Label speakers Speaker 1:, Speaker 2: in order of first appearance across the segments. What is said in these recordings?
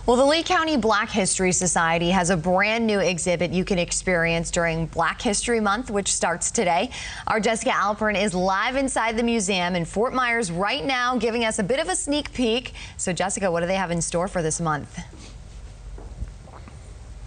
Speaker 1: Well, the Lee County Black History Society has a brand new exhibit you can experience during Black History Month, which starts today. Our Jessica Alpern is live inside the museum in Fort Myers right now, giving us a bit of a sneak peek. So, Jessica, what do they have in store for this month?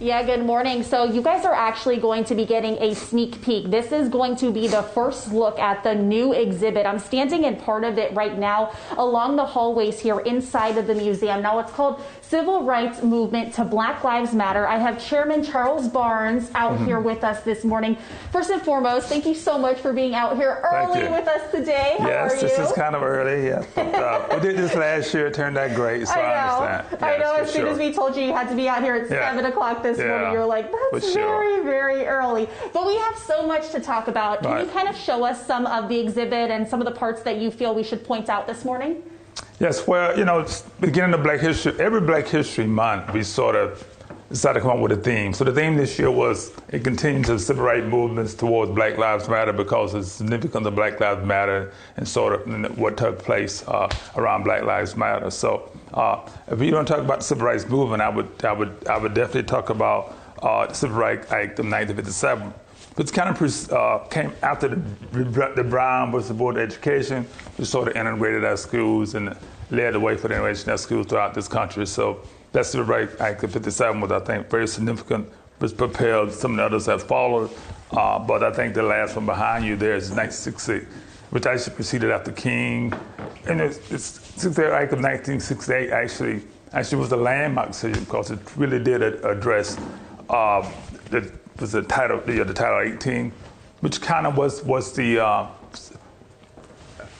Speaker 2: Yeah, good morning. So you guys are actually going to be getting a sneak peek. This is going to be the first look at the new exhibit. I'm standing in part of it right now along the hallways here inside of the museum. Now it's called Civil Rights Movement to Black Lives Matter. I have Chairman Charles Barnes out here with us this morning. First and foremost, thank you so much for being out here early with us today. How are you?
Speaker 3: This is kind of early. Yeah. We did this last year. It turned out great, so I understand.
Speaker 2: I know. As soon as we told you had to be out here at 7 o'clock this morning, you were like, that's very, very early. But we have so much to talk about. Can you kind of show us some of the exhibit and some of the parts that you feel we should point out this morning?
Speaker 3: Yes, well, you know, beginning of Black History, every Black History Month, we sort of decided to come up with a theme. So the theme this year was it continues the civil rights movements towards Black Lives Matter because of the significance of Black Lives Matter and sort of what took place around Black Lives Matter. So if you don't talk about the civil rights movement, I would definitely talk about the Civil Rights Act of 1957. Which kind of came after the Brown versus Board of Education, which sort of integrated our schools and led the way for the integration of schools throughout this country. So that Civil Rights Act of 57 was, I think, very significant, was propelled. Some of the others have followed, but I think the last one behind you there is 1960, which actually preceded after King. And it's Civil Rights Act of 1968 actually was a landmark decision because it really did address the title 18, which kind of was the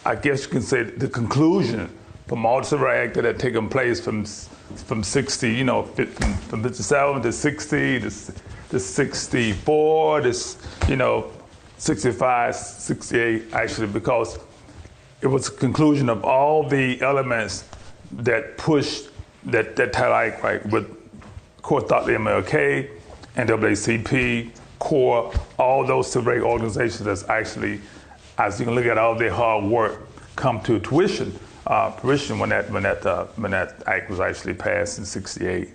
Speaker 3: I guess you can say the conclusion from all the Civil Rights Act that had taken place from 60, you know, from 57 to 60 to 64, you know, 65, 68 actually, because it was a conclusion of all the elements that pushed that title act, right, with, of course, Dr. MLK, NAACP, CORE, all those civil rights organizations that's actually, as you can look at all their hard work, come to fruition when that act was actually passed in '68.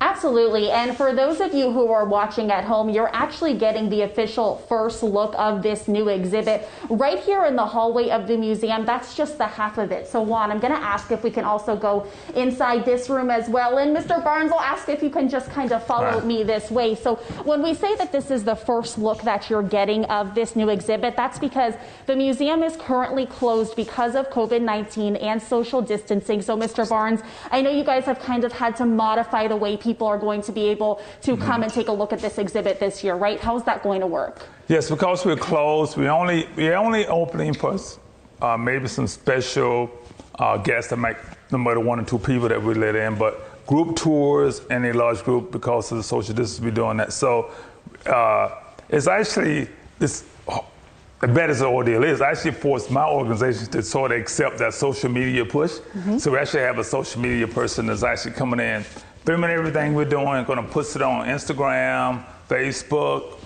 Speaker 2: Absolutely. And for those of you who are watching at home, you're actually getting the official first look of this new exhibit right here in the hallway of the museum. That's just the half of it. So Juan, I'm going to ask if we can also go inside this room as well. And Mr. Barnes, I'll ask if you can just kind of follow me this way. So when we say that this is the first look that you're getting of this new exhibit, that's because the museum is currently closed because of COVID-19 and social distancing. So Mr. Barnes, I know you guys have kind of had to modify the way people are going to be able to come and take a look at this exhibit this year, right? How's that going to work?
Speaker 3: Yes, because we're closed, we're only opening for maybe some special guests that might, no matter 1 or 2 people that we let in, but group tours and a large group because of the social distance, we're doing that. So it's actually, as bad as the ordeal is, I actually forced my organization to sort of accept that social media push. So we actually have a social media person that's actually coming in, filming everything we're doing, going to put it on Instagram, Facebook,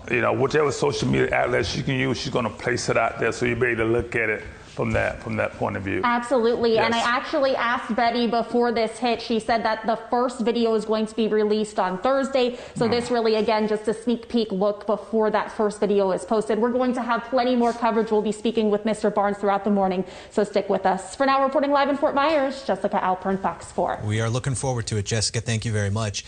Speaker 3: you know, whichever social media outlets you can use, she's going to place it out there so you'll be able to look at it from that point of view.
Speaker 2: Absolutely. Yes. And I actually asked Betty before this hit, she said that the first video is going to be released on Thursday. So this really, again, just a sneak peek look before that first video is posted. We're going to have plenty more coverage. We'll be speaking with Mr. Barnes throughout the morning. So stick with us. For now, reporting live in Fort Myers, Jessica Alpern, Fox 4.
Speaker 4: We are looking forward to it, Jessica. Thank you very much.